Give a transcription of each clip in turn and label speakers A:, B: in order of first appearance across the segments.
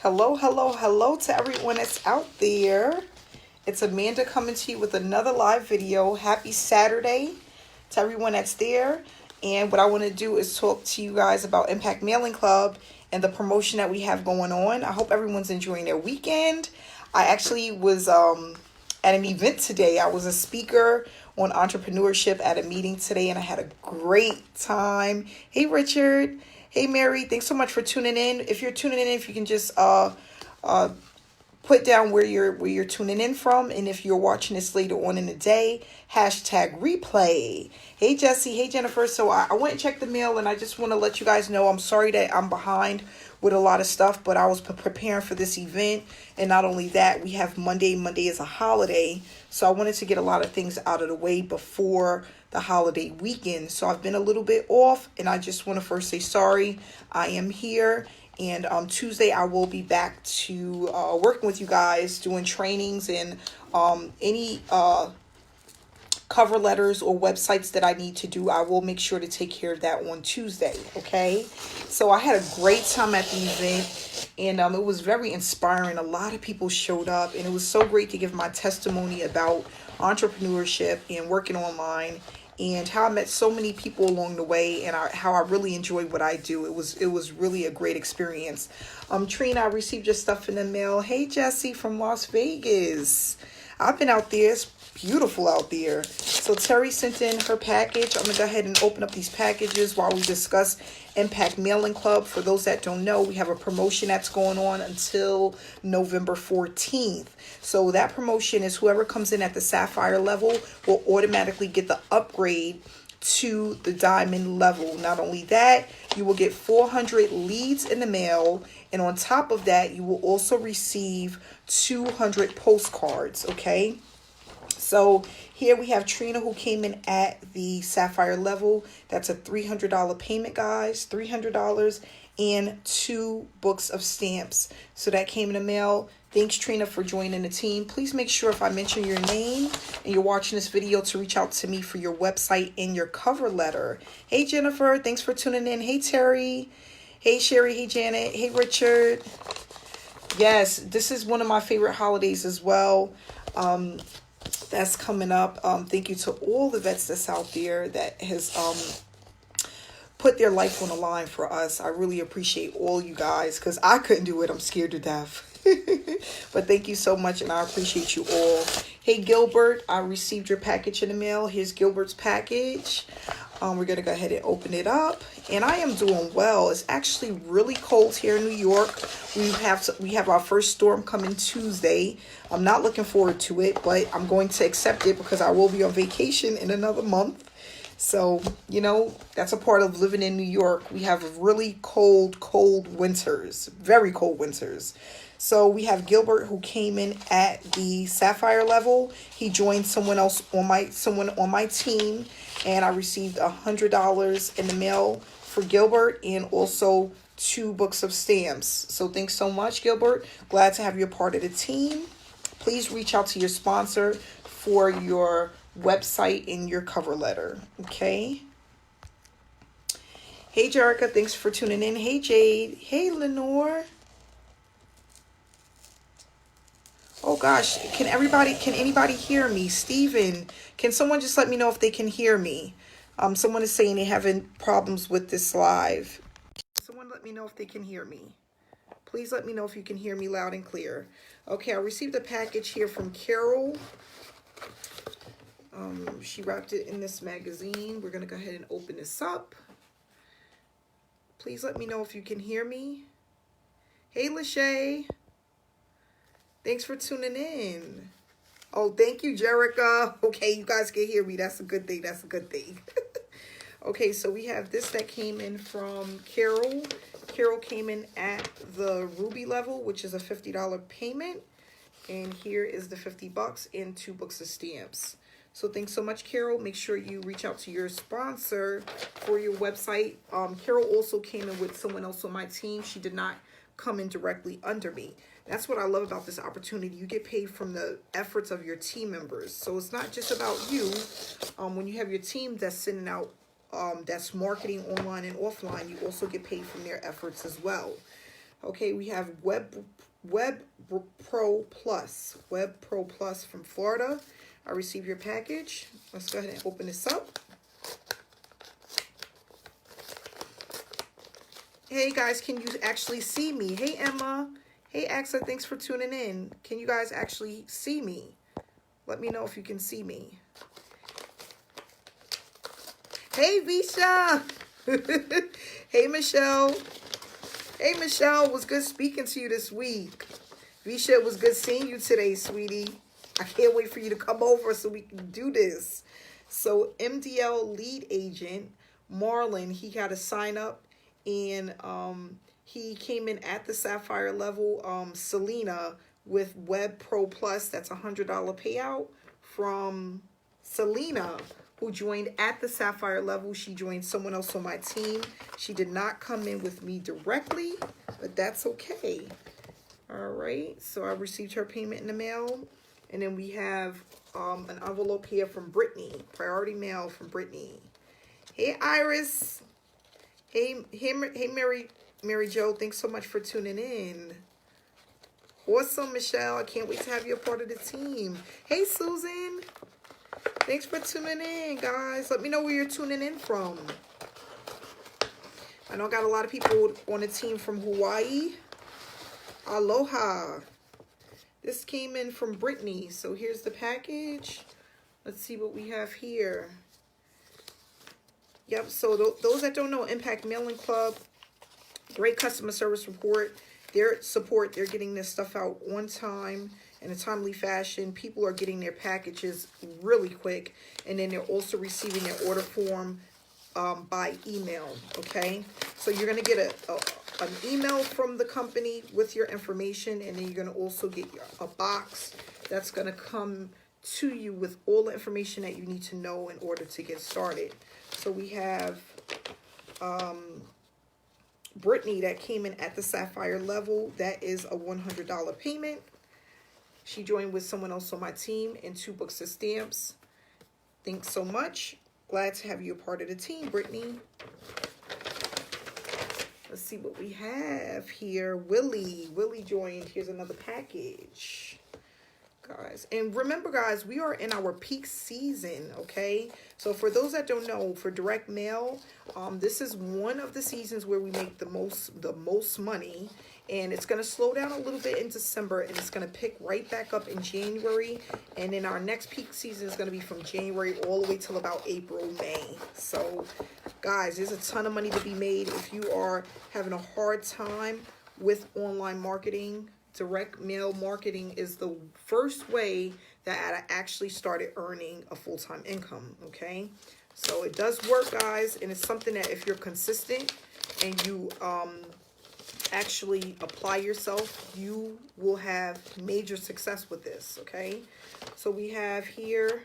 A: Hello, hello, hello to everyone that's out there. It's Amanda coming to you with another live video. Happy Saturday to everyone that's there. And what I want to do is talk to you guys about Impact Mailing Club and the promotion that we have going on. I hope everyone's enjoying their weekend. I actually was at an event today. I was a speaker on entrepreneurship at a meeting today, and I had a great time. Hey, Richard. Hey, Mary. Thanks so much for tuning in. If you're tuning in, if you can just put down where you're tuning in from, and if you're watching this later on in the day, hashtag replay. Hey, Jesse. Hey, Jennifer. So I went and checked the mail, and I just want to let you guys know I'm sorry that I'm behind with a lot of stuff, but I was preparing for this event. And not only that, we have Monday. Monday is a holiday, so I wanted to get a lot of things out of the way before the holiday weekend. So I've been a little bit off, and I just want to first say sorry. I am here, and Tuesday I will be back to working with you guys, doing trainings and any cover letters or websites that I need to do. I will make sure to take care of that on Tuesday. Okay, so I had a great time at the event, and it was very inspiring. A lot of people showed up, and it was so great to give my testimony about entrepreneurship and working online, and how I met so many people along the way, and how I really enjoyed what I do. It was really a great experience. Trina, I received your stuff in the mail. Hey, Jesse from Las Vegas. I've been out there. It's beautiful out there. So Terry sent in her package. I'm going to go ahead and open up these packages while we discuss Impact Mailing Club. For those that don't know, we have a promotion that's going on until November 14th. So that promotion is whoever comes in at the Sapphire level will automatically get the upgrade to the Diamond level. Not only that, you will get 400 leads in the mail, and on top of that, you will also receive 200 postcards. Okay, so here we have Trina, who came in at the Sapphire level. That's a $300 payment, guys. $300 and 2 books of stamps. So that came in the mail. Thanks, Trina, for joining the team. Please make sure, if I mention your name and you're watching this video, to reach out to me for your website and your cover letter. Hey, Jennifer. Thanks for tuning in. Hey, Terry. Hey, Sherry. Hey, Janet. Hey, Richard. Yes, this is one of my favorite holidays as well. That's coming up. Thank you to all the vets that's out there that has put their life on the line for us. I really appreciate all you guys, because I couldn't do it. I'm scared to death. But thank you so much, and I appreciate you all. Hey, Gilbert, I received your package in the mail. Here's Gilbert's package. We're going to go ahead and open it up. And I am doing well. It's actually really cold here in New York. We have our first storm coming Tuesday. I'm not looking forward to it, but I'm going to accept it because I will be on vacation in another month. So, you know, that's a part of living in New York. We have really cold winters, very cold winters. So we have Gilbert, who came in at the Sapphire level. He joined someone on my team, and I received $100 in the mail for Gilbert, and also 2 books of stamps. So thanks so much, Gilbert. Glad to have you a part of the team. Please reach out to your sponsor for your website and your cover letter. Okay. Hey, Jerica. Thanks for tuning in. Hey, Jade. Hey, Lenore. Oh gosh, can anybody hear me? Steven, can someone just let me know if they can hear me? Someone is saying they're having problems with this live. Someone let me know if they can hear me. Please let me know if you can hear me loud and clear. Okay, I received a package here from Carol. She wrapped it in this magazine. We're going to go ahead and open this up. Please let me know if you can hear me. Hey, Lachey. Thanks for tuning in. Oh, thank you, Jerica. Okay, you guys can hear me. That's a good thing. That's a good thing. Okay, so we have this that came in from Carol. Carol came in at the Ruby level, which is a $50 payment. And here is the $50 and 2 books of stamps. So thanks so much, Carol. Make sure you reach out to your sponsor for your website. Carol also came in with someone else on my team. She did not come in directly under me. That's what I love about this opportunity. You get paid from the efforts of your team members. So it's not just about you. When you have your team that's sending out, that's marketing online and offline, you also get paid from their efforts as well. Okay, we have Web Pro Plus. Web Pro Plus from Florida. I received your package. Let's go ahead and open this up. Hey guys, can you actually see me? Hey Emma. Hey Axa, thanks for tuning in. Can you guys actually see me? Let me know if you can see me. Hey Visha. Hey Michelle. Hey Michelle, it was good speaking to you this week. Visha, it was good seeing you today, sweetie. I can't wait for you to come over so we can do this. So MDL lead agent, Marlon, he got a sign up and he came in at the Sapphire level. Selena with Web Pro Plus, that's $100 payout from Selena, who joined at the Sapphire level. She joined someone else on my team. She did not come in with me directly, but that's okay. All right, so I received her payment in the mail. And then we have an envelope here from Brittany, priority mail from Brittany. Hey, Iris. Hey, Mary Jo, thanks so much for tuning in. Awesome, Michelle. I can't wait to have you a part of the team. Hey, Susan. Thanks for tuning in, guys. Let me know where you're tuning in from. I know I got a lot of people on the team from Hawaii. Aloha. This came in from Brittany. So here's the package. Let's see what we have here. Yep, so those that don't know, Impact Mailing Club, great customer service report. Their support, they're getting this stuff out on time in a timely fashion. People are getting their packages really quick. And then they're also receiving their order form by email, okay? So you're going to get an email from the company with your information, and then you're going to also get a box that's going to come to you with all the information that you need to know in order to get started. So we have Brittany that came in at the Sapphire level. That is a $100 payment. She joined with someone else on my team and 2 books of stamps. Thanks so much. Glad to have you a part of the team, Brittany. Let's see what we have here. Willie joined. Here's another package. Guys, and remember guys, we are in our peak season, okay? So for those that don't know, for direct mail, this is one of the seasons where we make the most money, and it's going to slow down a little bit in December, and it's going to pick right back up in January, and then our next peak season is going to be from January all the way till about April, May. So guys, there's a ton of money to be made. If you are having a hard time with online marketing, direct mail marketing is the first way that I actually started earning a full-time income, okay? So it does work, guys, and it's something that if you're consistent and you actually apply yourself, you will have major success with this, okay? So we have here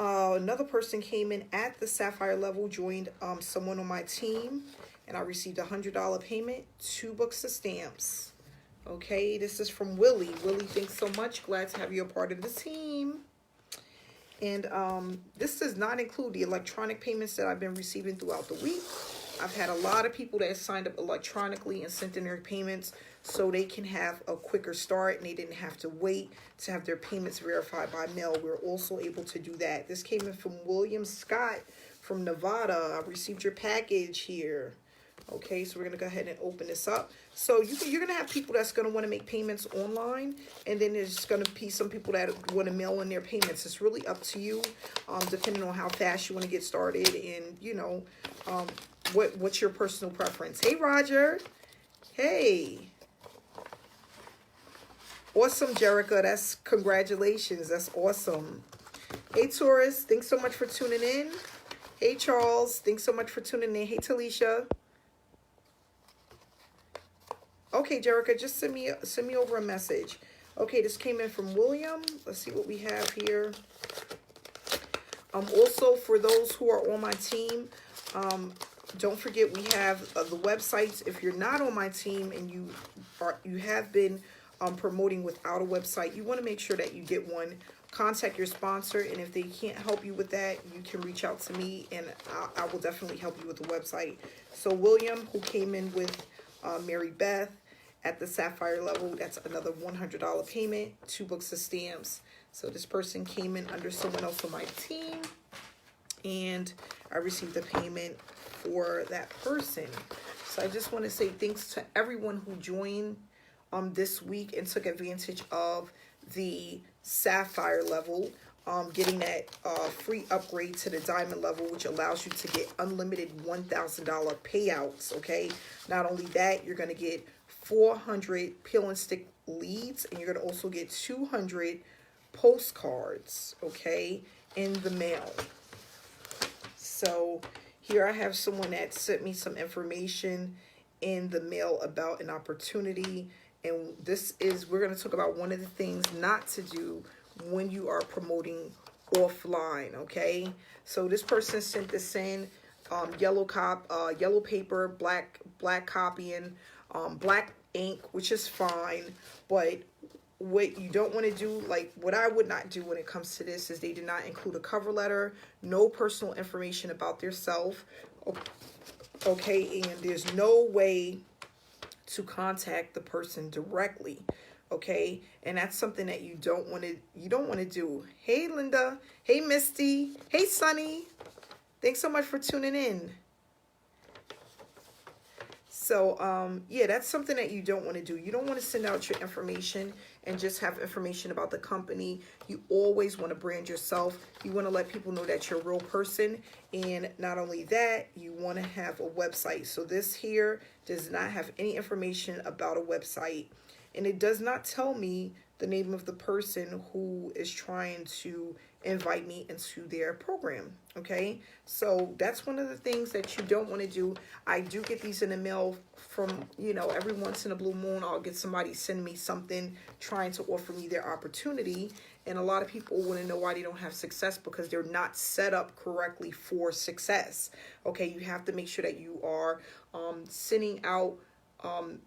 A: another person came in at the Sapphire level, joined someone on my team, and I received a $100 payment, 2 books of stamps. Okay, this is from Willie. Willie, thanks so much. Glad to have you a part of the team. And this does not include the electronic payments that I've been receiving throughout the week. I've had a lot of people that signed up electronically and sent in their payments so they can have a quicker start and they didn't have to wait to have their payments verified by mail. We're also able to do that. This came in from William Scott from Nevada. I received your package here. Okay, so we're going to go ahead and open this up. So you're going to have people that's going to want to make payments online, and then there's going to be some people that want to mail in their payments. It's really up to you, depending on how fast you want to get started and, you know, what's your personal preference. Hey, Roger. Hey. Awesome, Jerica. That's congratulations. That's awesome. Hey, Taurus. Thanks so much for tuning in. Hey, Charles. Thanks so much for tuning in. Hey, Talisha. Okay, Jerica, just send me over a message. Okay, this came in from William. Let's see what we have here. Also, for those who are on my team, don't forget we have the websites. If you're not on my team and you have been promoting without a website, you want to make sure that you get one. Contact your sponsor, and if they can't help you with that, you can reach out to me, and I will definitely help you with the website. So William, who came in with Mary Beth, at the Sapphire level, that's another $100 payment, 2 books of stamps. So this person came in under someone else on my team, and I received a payment for that person. So I just want to say thanks to everyone who joined this week and took advantage of the Sapphire level, getting that free upgrade to the Diamond level, which allows you to get unlimited $1,000 payouts, okay? Not only that, you're going to get 400 peel and stick leads, and you're going to also get 200 postcards, okay, in the mail. So here I have someone that sent me some information in the mail about an opportunity. And this is, we're going to talk about one of the things not to do when you are promoting offline, okay? So this person sent this in, yellow paper, black copying, black ink, which is fine. But what you don't want to do, like what I would not do when it comes to this, is they did not include a cover letter, no personal information about their self, okay? And there's no way to contact the person directly, okay? And that's something that you don't want to do. Hey Linda, hey Misty, hey Sunny, thanks so much for tuning in. So yeah, that's something that you don't want to do. You don't want to send out your information and just have information about the company. You always want to brand yourself. You want to let people know that you're a real person. And not only that, you want to have a website. So this here does not have any information about a website. And it does not tell me the name of the person who is trying to invite me into their program, okay? So that's one of the things that you don't want to do. I do get these in the mail from, you know, every once in a blue moon, I'll get somebody send me something trying to offer me their opportunity. And a lot of people want to know why they don't have success, because they're not set up correctly for success, okay? You have to make sure that you are sending out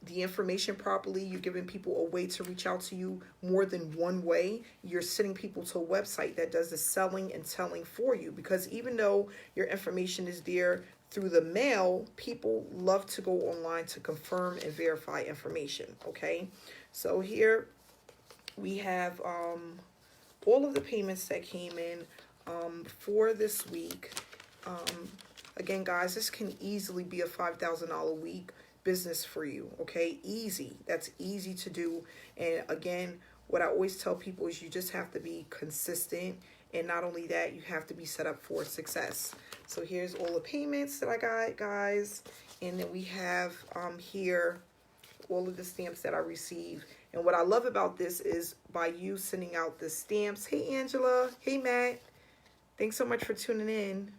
A: the information properly. You're giving people a way to reach out to you more than one way. You're sending people to a website that does the selling and telling for you, because even though your information is there through the mail, people love to go online to confirm and verify information, okay? So here we have all of the payments that came in for this week. Again, guys, this can easily be a $5,000 a week business for you, okay? Easy. That's easy to do. And again, what I always tell people is you just have to be consistent, and not only that, you have to be set up for success. So here's all the payments that I got, guys, and then we have here all of the stamps that I received. And what I love about this is by you sending out the stamps. Hey Angela, hey Matt, thanks so much for tuning in.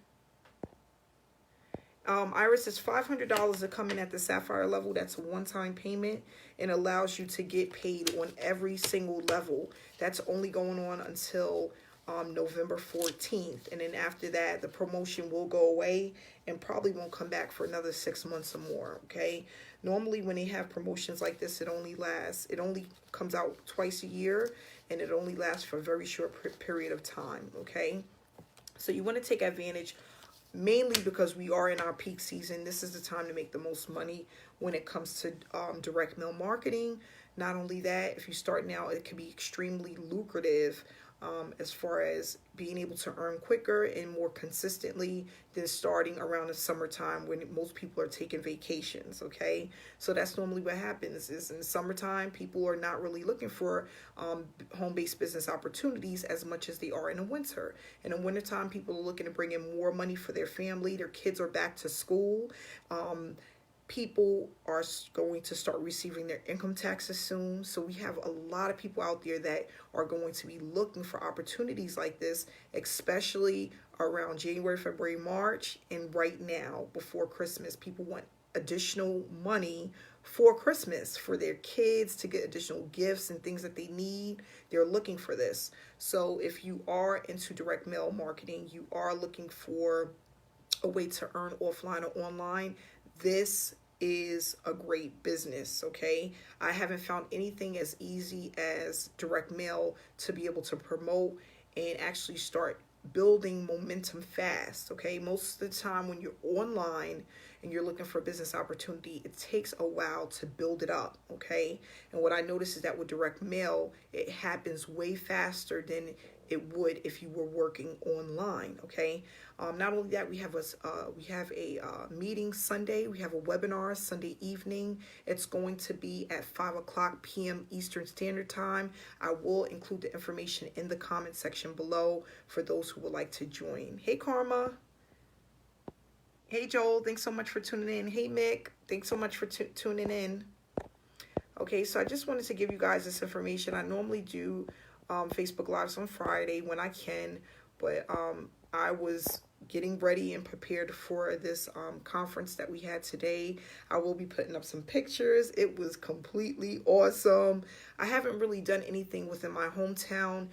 A: Iris, is $500 to come in at the Sapphire level. That's a one-time payment and allows you to get paid on every single level. That's only going on until November 14th. And then after that, the promotion will go away and probably won't come back for another 6 months or more, okay? Normally when they have promotions like this, it only comes out twice a year, and it only lasts for a very short period of time, okay? So you want to take advantage, mainly because we are in our peak season. This is the time to make the most money when it comes to direct mail marketing. Not only that, if you start now, it can be extremely lucrative as far as being able to earn quicker and more consistently than starting around the summertime when most people are taking vacations, okay? So that's normally what happens is in the summertime, people are not really looking for home-based business opportunities as much as they are in the winter. In the wintertime, people are looking to bring in more money for their family. Their kids are back to school. People are going to start receiving their income taxes soon. So we have a lot of people out there that are going to be looking for opportunities like this, especially around January, February, March, and right now before Christmas. People want additional money for Christmas for their kids to get additional gifts and things that they need. They're looking for this. So if you are into direct mail marketing, you are looking for a way to earn offline or online, this is a great business, okay? I haven't found anything as easy as direct mail to be able to promote and actually start building momentum fast, okay? Most of the time when you're online, and you're looking for a business opportunity, it takes a while to build it up, okay? And what I noticed is that with direct mail, it happens way faster than it would if you were working online, okay? Not only that, we have a meeting Sunday. We have a webinar Sunday evening. It's going to be at 5 p.m. Eastern Standard Time. I will include the information in the comment section below for those who would like to join. Hey, Karma. Hey, Joel. Thanks so much for tuning in. Hey, Mick. Thanks so much for tuning in. Okay, so I just wanted to give you guys this information. I normally do Facebook Lives on Friday when I can, but I was getting ready and prepared for this conference that we had today. I will be putting up some pictures. It was completely awesome. I haven't really done anything within my hometown,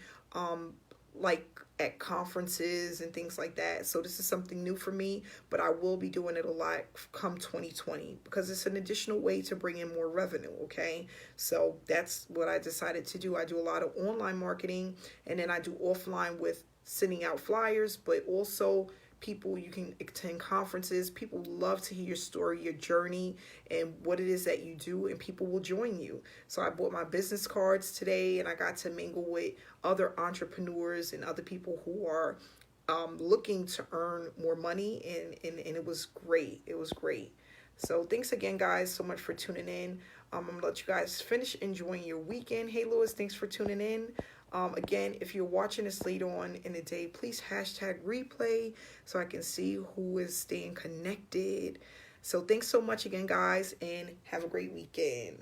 A: like at conferences and things like that. So this is something new for me, but I will be doing it a lot come 2020 because it's an additional way to bring in more revenue, okay? So that's what I decided to do. I do a lot of online marketing, and then I do offline with sending out flyers, but also people, you can attend conferences. People love to hear your story, your journey, and what it is that you do, and people will join you. So I bought my business cards today, and I got to mingle with other entrepreneurs and other people who are looking to earn more money, and it was great. It was great. So thanks again, guys, so much for tuning in. I'm going to let you guys finish enjoying your weekend. Hey, Lewis, thanks for tuning in. Again, if you're watching this later on in the day, please hashtag replay so I can see who is staying connected. So thanks so much again, guys, and have a great weekend.